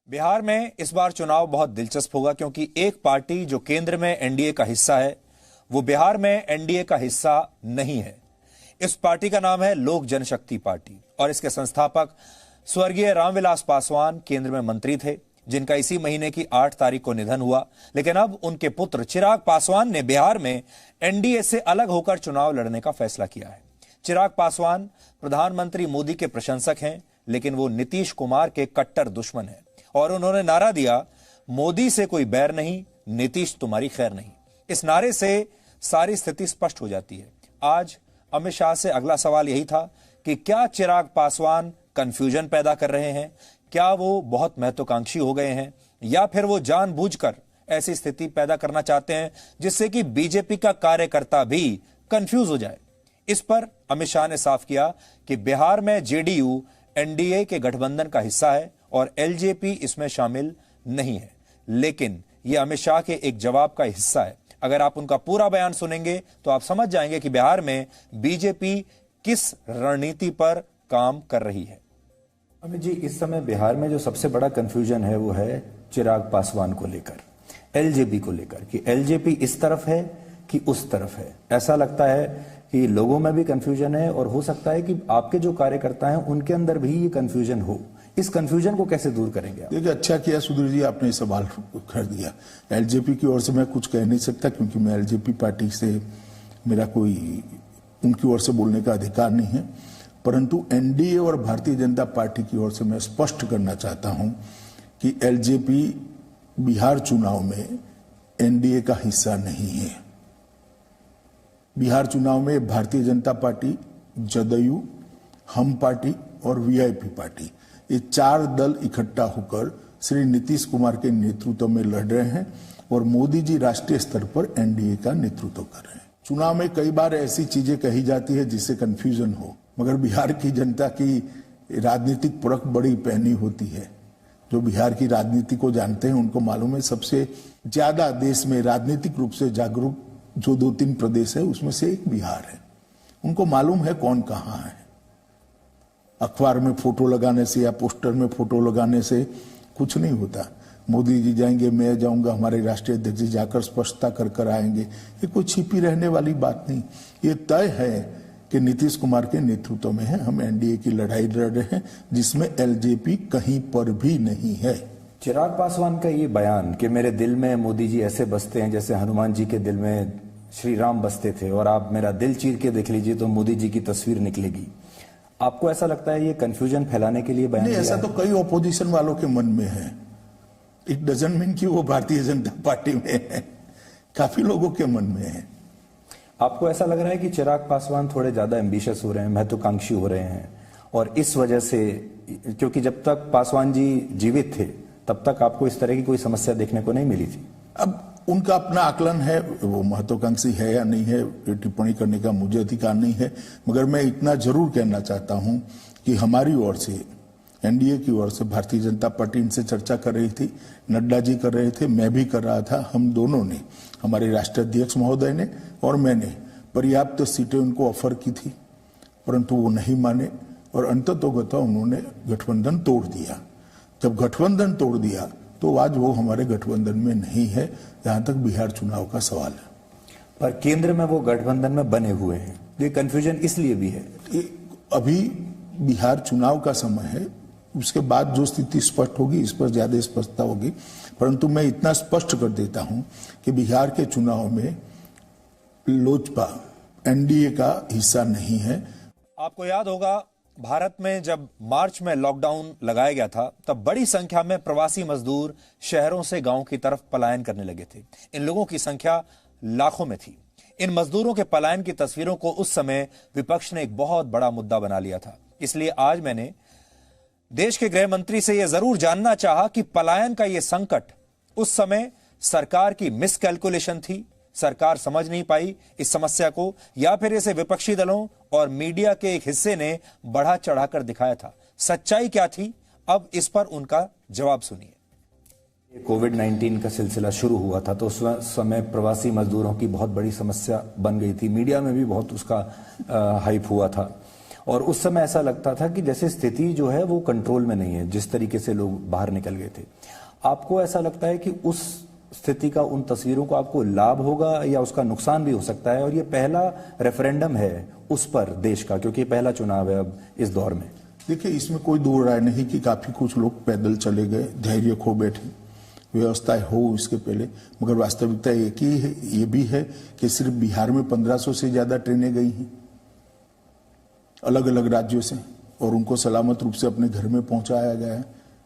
बिहार में इस बार चुनाव बहुत दिलचस्प होगा क्योंकि एक पार्टी जो केंद्र में एनडीए का हिस्सा है वो बिहार में एनडीए का हिस्सा नहीं है। इस पार्टी का नाम है लोक जनशक्ति पार्टी और इसके संस्थापक स्वर्गीय रामविलास पासवान केंद्र में मंत्री थे, जिनका इसी महीने की 8 तारीख को निधन हुआ। लेकिन अब उनके पुत्र चिराग पासवान ने बिहार में एनडीए से अलग होकर चुनाव लड़ने का फैसला किया है। चिराग पासवान प्रधानमंत्री मोदी के प्रशंसक हैं, लेकिन वो नीतीश कुमार के कट्टर दुश्मन हैं और उन्होंने नारा दिया, मोदी से कोई बैर नहीं, नीतीश तुम्हारी खैर नहीं। इस नारे से सारी स्थिति स्पष्ट हो जाती है। आज अमित शाह से अगला सवाल यही था कि क्या चिराग पासवान कंफ्यूजन पैदा कर रहे हैं, क्या वो बहुत महत्वाकांक्षी हो गए हैं, या फिर वो जानबूझकर ऐसी स्थिति पैदा करना चाहते हैं जिससे कि बीजेपी का कार्यकर्ता भी कंफ्यूज हो जाए। इस पर अमित शाह ने साफ किया कि बिहार में जेडीयू एनडीए के गठबंधन का हिस्सा है और एलजेपी इसमें शामिल नहीं है। लेकिन यह अमित शाह के एक जवाब का हिस्सा है। अगर आप उनका पूरा बयान सुनेंगे तो आप समझ जाएंगे कि बिहार में बीजेपी किस रणनीति पर काम कर रही है। अमित जी, इस समय बिहार में जो सबसे बड़ा कंफ्यूजन है वो है चिराग पासवान को लेकर, एलजेपी को लेकर, कि एलजेपी इस तरफ है कि उस तरफ है। ऐसा लगता है कि लोगों में भी कंफ्यूजन है और हो सकता है कि आपके जो कार्यकर्ता हैं उनके अंदर भी ये कंफ्यूजन हो। इस कंफ्यूजन को कैसे दूर करेंगे आप? देखिए, अच्छा किया सुधीर जी आपने सवाल कर दिया। एलजेपी की ओर से मैं कुछ कह नहीं सकता क्योंकि मैं एलजेपी पार्टी से मेरा कोई उनकी ओर से बोलने का अधिकार नहीं है, परंतु एनडीए और भारतीय जनता पार्टी की ओर से मैं स्पष्ट करना चाहता हूं कि एलजेपी बिहार चुनाव में एनडीए का हिस्सा नहीं है। बिहार चुनाव में भारतीय जनता पार्टी, जदयू, हम पार्टी और वीआईपी पार्टी, ये 4 दल इकट्ठा होकर श्री नीतीश कुमार के नेतृत्व में लड़ रहे हैं और मोदी जी राष्ट्रीय स्तर पर एनडीए का नेतृत्व कर रहे हैं। चुनाव में कई बार ऐसी चीजें कही जाती है जिससे कंफ्यूजन हो, मगर बिहार की जनता की राजनीतिक परख बड़ी पैनी होती है। जो बिहार की राजनीति को जानते हैं उनको मालूम है सबसे ज्यादा देश में राजनीतिक रूप से जागरूक जो 2-3 प्रदेश है उसमें से एक बिहार है। उनको मालूम है कौन कहाँ है। अखबार में फोटो लगाने से या पोस्टर में फोटो लगाने से कुछ नहीं होता। मोदी जी जाएंगे, मैं जाऊंगा, हमारे राष्ट्रीय अध्यक्ष जी जाकर स्पष्टता कर कर आएंगे, ये कोई छिपी रहने वाली बात नहीं। ये तय है कि नीतीश कुमार के नेतृत्व में है, हम एनडीए की लड़ाई लड़ रहे हैं जिसमें एलजेपी कहीं पर भी नहीं है। चिराग पासवान का ये बयान कि मेरे दिल में मोदी जी ऐसे बसते हैं जैसे हनुमान जी के दिल में श्री राम बसते थे और आप मेरा दिल चीर के देख लीजिए तो मोदी जी की तस्वीर निकलेगी, आपको ऐसा लगता है ये कंफ्यूजन फैलाने के लिए बयान? नहीं, ऐसा तो कई ऑपोजिशन वालों के मन में है। इट डजंट मीन कि वो भारतीय जनता पार्टी में है, काफी लोगों के मन में है। आपको ऐसा लग रहा है कि चिराग पासवान थोड़े ज्यादा एम्बिशियस हो रहे हैं, महत्वाकांक्षी हो रहे हैं और इस वजह से, क्योंकि जब तक पासवान जी जीवित थे तब तक आपको इस तरह की कोई समस्या देखने को नहीं मिली थी। अब उनका अपना आकलन है, वो महत्वाकांक्षी है या नहीं है टिप्पणी करने का मुझे अधिकार नहीं है, मगर मैं इतना जरूर कहना चाहता हूं कि हमारी ओर से, एनडीए की ओर से भारतीय जनता पार्टी इनसे चर्चा कर रही थी, नड्डा जी कर रहे थे, मैं भी कर रहा था, हम दोनों ने, हमारे राष्ट्रीय अध्यक्ष महोदय ने और मैंने पर्याप्त सीटें उनको ऑफर की थी, परंतु वो नहीं माने और अंततोगत्वा उन्होंने गठबंधन तोड़ दिया। जब गठबंधन तोड़ दिया तो आज वो हमारे गठबंधन में नहीं है, जहां तक बिहार चुनाव का सवाल है। पर केंद्र में वो गठबंधन में बने हुए हैं, ये कंफ्यूजन इसलिए भी है। अभी बिहार चुनाव का समय है, उसके बाद जो स्थिति स्पष्ट होगी इस पर ज्यादा स्पष्टता होगी, परंतु मैं इतना स्पष्ट कर देता हूं कि बिहार के चुनाव में लोजपा एनडीए का हिस्सा नहीं है। आपको याद होगा भारत में जब मार्च में लॉकडाउन लगाया गया था तब बड़ी संख्या में प्रवासी मजदूर शहरों से गांव की तरफ पलायन करने लगे थे। इन लोगों की संख्या लाखों में थी। इन मजदूरों के पलायन की तस्वीरों को उस समय विपक्ष ने एक बहुत बड़ा मुद्दा बना लिया था। इसलिए आज मैंने देश के गृह मंत्री से यह जरूर जानना चाहा कि पलायन का यह संकट उस समय सरकार की मिसकैलकुलेशन थी, सरकार समझ नहीं पाई इस समस्या को, या फिर इसे विपक्षी दलों और मीडिया के एक हिस्से ने बढ़ा चढ़ाकर दिखाया था। सच्चाई क्या थी, अब इस पर उनका जवाब सुनिए। कोविड-19 का सिलसिला शुरू हुआ था तो उस समय प्रवासी मजदूरों की बहुत बड़ी समस्या बन गई थी, मीडिया में भी बहुत उसका हाइप हुआ था और उस समय ऐसा लगता था कि जैसे स्थिति जो है वो कंट्रोल में नहीं है, जिस तरीके से लोग बाहर निकल गए थे। आपको ऐसा लगता है कि उस स्थिति का, उन तस्वीरों को आपको लाभ होगा या उसका नुकसान भी हो सकता है? और ये पहला रेफरेंडम है उस पर देश का, क्योंकि पहला चुनाव है अब इस दौर में। देखिए, इसमें कोई दो राय नहीं कि काफी कुछ लोग पैदल चले गए, धैर्य खो बैठे, व्यवस्था हो इसके पहले, मगर वास्तविकता एक ही है, ये भी है कि सिर्फ बिहार में 1500 से ज्यादा ट्रेनें गई हैं अलग अलग राज्यों से, और उनको सलामत रूप से अपने घर में पहुंचाया गया है।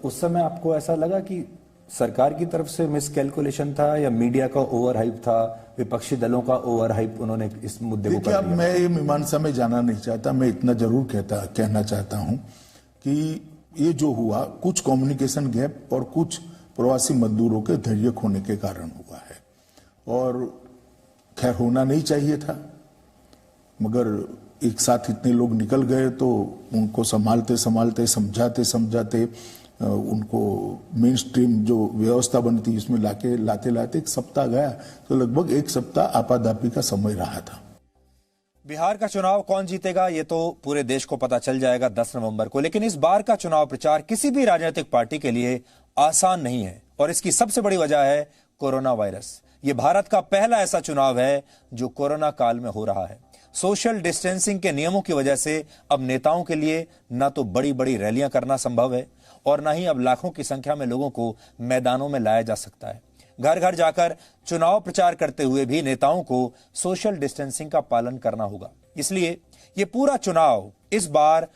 उस समय आपको ऐसा लगा कि सरकार की तरफ से मिसकैलकुलेशन था या मीडिया का ओवर हाइप था, विपक्षी दलों का ओवर हाइप, उन्होंने इस मुद्दे को कर लिया? दिया? मैं ये मीमांसा में जाना नहीं चाहता, मैं इतना जरूर कहना चाहता हूं कि ये जो हुआ कुछ कम्युनिकेशन गैप और कुछ प्रवासी मजदूरों के धैर्य खोने के कारण हुआ है, और खैर होना नहीं चाहिए था, मगर एक साथ इतने लोग निकल गए तो उनको संभालते संभालते, समझाते समझाते उनको मेन स्ट्रीम जो व्यवस्था बनती उसमें लाते लाते एक सप्ताह गया, तो लगभग एक सप्ताह आपाधापी का समय रहा था। बिहार का चुनाव कौन जीतेगा ये तो पूरे देश को पता चल जाएगा 10 नवंबर को, लेकिन इस बार का चुनाव प्रचार किसी भी राजनीतिक पार्टी के लिए आसान नहीं है, और इसकी सबसे बड़ी वजह है कोरोना वायरस। ये भारत का पहला ऐसा चुनाव है जो कोरोना काल में हो रहा है। सोशल डिस्टेंसिंग के नियमों की वजह से अब नेताओं के लिए ना तो बड़ी बड़ी रैलियां करना संभव है, और ना ही अब लाखों की संख्या में लोगों को मैदानों में लाया जा सकता है। घर घर जाकर चुनाव प्रचार करते हुए भी नेताओं को सोशल डिस्टेंसिंग का पालन करना होगा। इसलिए ये पूरा चुनाव इस बार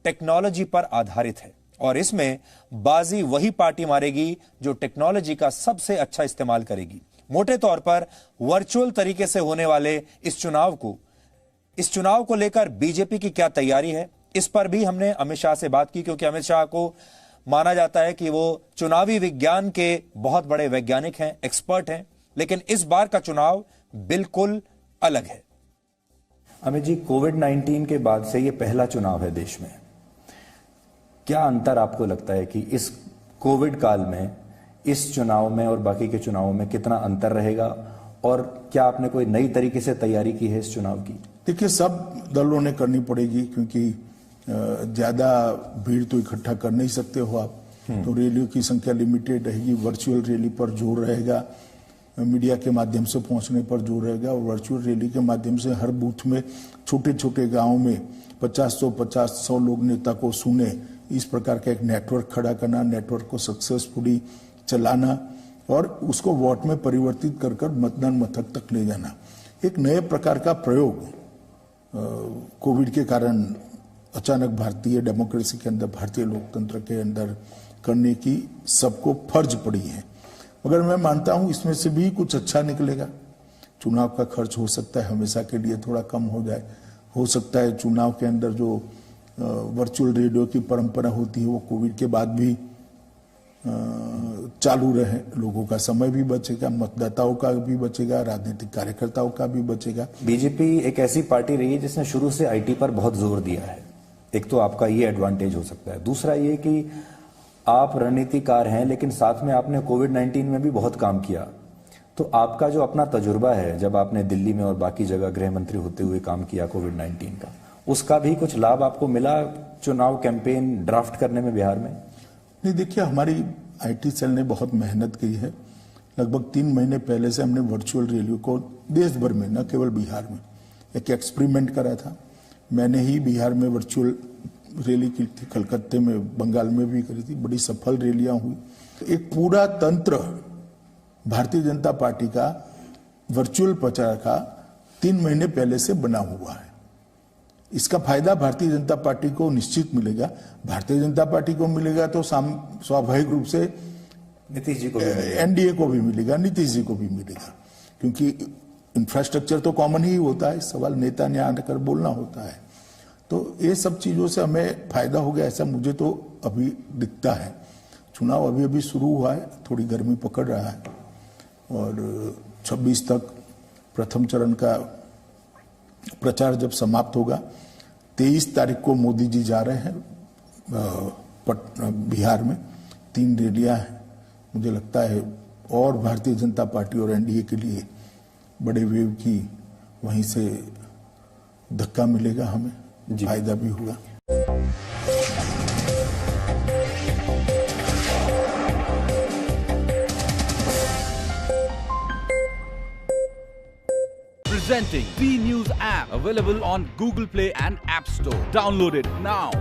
टेक्नोलॉजी पर आधारित है, और इसमें बाजी वही पार्टी मारेगी जो टेक्नोलॉजी का सबसे अच्छा इस्तेमाल करेगी। मोटे तौर पर वर्चुअल तरीके से होने वाले इस चुनाव को लेकर बीजेपी की क्या तैयारी है, इस पर भी हमने अमित शाह से बात की, क्योंकि अमित शाह को माना जाता है कि वो चुनावी विज्ञान के बहुत बड़े वैज्ञानिक हैं, एक्सपर्ट हैं, लेकिन इस बार का चुनाव बिल्कुल अलग है। अमित जी, कोविड-19 के बाद से ये पहला चुनाव है देश में। क्या अंतर आपको लगता है कि इस कोविड काल में इस चुनाव में और बाकी के चुनावों में कितना अंतर रहेगा, और क्या आपने कोई नई तरीके से तैयारी की है इस चुनाव की? देखिए, सब दलों ने करनी पड़ेगी, क्योंकि ज्यादा भीड़ तो इकट्ठा कर नहीं सकते हो आप, तो रैलियों की संख्या लिमिटेड रहेगी, वर्चुअल रैली पर जोर रहेगा, मीडिया के माध्यम से पहुंचने पर जोर रहेगा, और वर्चुअल रैली के माध्यम से हर बूथ में छोटे छोटे गांवों में 50-100 लोग नेता को सुने, इस प्रकार का एक नेटवर्क खड़ा करना, नेटवर्क को सक्सेसफुली चलाना और उसको वोट में परिवर्तित कर कर मतदान मथक तक ले जाना, एक नए प्रकार का प्रयोग कोविड के कारण अचानक भारतीय डेमोक्रेसी के अंदर, भारतीय लोकतंत्र के अंदर करने की सबको फर्ज पड़ी है। मगर मैं मानता हूं इसमें से भी कुछ अच्छा निकलेगा। चुनाव का खर्च हो सकता है हमेशा के लिए थोड़ा कम हो जाए, हो सकता है चुनाव के अंदर जो वर्चुअल रेडियो की परंपरा होती है वो कोविड के बाद भी चालू रहे, लोगों का समय भी बचेगा, मतदाताओं का भी बचेगा, राजनीतिक कार्यकर्ताओं का भी बचेगा। बीजेपी एक ऐसी पार्टी रही है जिसने शुरू से आईटी पर बहुत जोर दिया है, एक तो आपका ये एडवांटेज हो सकता है। दूसरा ये कि आप रणनीतिकार हैं, लेकिन साथ में आपने कोविड-19 में भी बहुत काम किया, तो आपका जो अपना तजुर्बा है, जब आपने दिल्ली में और बाकी जगह गृह मंत्री होते हुए काम किया कोविड-19 का, उसका भी कुछ लाभ आपको मिला चुनाव कैंपेन ड्राफ्ट करने में बिहार में? नहीं, देखिए, हमारी आईटी सेल ने बहुत मेहनत की है। लगभग 3 महीने पहले से हमने वर्चुअल रैली को देश भर में, न केवल बिहार में, एक एक्सपेरिमेंट करा था। मैंने ही बिहार में वर्चुअल रैली की थी, कलकत्ते में, बंगाल में भी करी थी, बड़ी सफल रैलियां हुई। एक पूरा तंत्र भारतीय जनता पार्टी का वर्चुअल प्रचार का 3 महीने पहले से बना हुआ है। इसका फायदा भारतीय जनता पार्टी को निश्चित मिलेगा। भारतीय जनता पार्टी को मिलेगा तो स्वाभाविक रूप से नीतीश जी को भी, एनडीए को भी मिलेगा, नीतीश जी को भी मिलेगा, क्योंकि इंफ्रास्ट्रक्चर तो कॉमन ही होता है, सवाल नेता ने आकर बोलना होता है। तो ये सब चीजों से हमें फायदा हो गया, ऐसा मुझे तो अभी दिखता है। चुनाव अभी अभी शुरू हुआ है, थोड़ी गर्मी पकड़ रहा है, और 26 तक प्रथम चरण का प्रचार जब समाप्त होगा, 23 तारीख को मोदी जी जा रहे हैं बिहार में, 3 रैलियां हैं। मुझे लगता है और भारतीय जनता पार्टी और एनडीए के लिए बड़े वेव की वहीं से धक्का मिलेगा हमें, फायदा भी हुआ। Presenting B News app, available on Google Play and App Store. Download it now.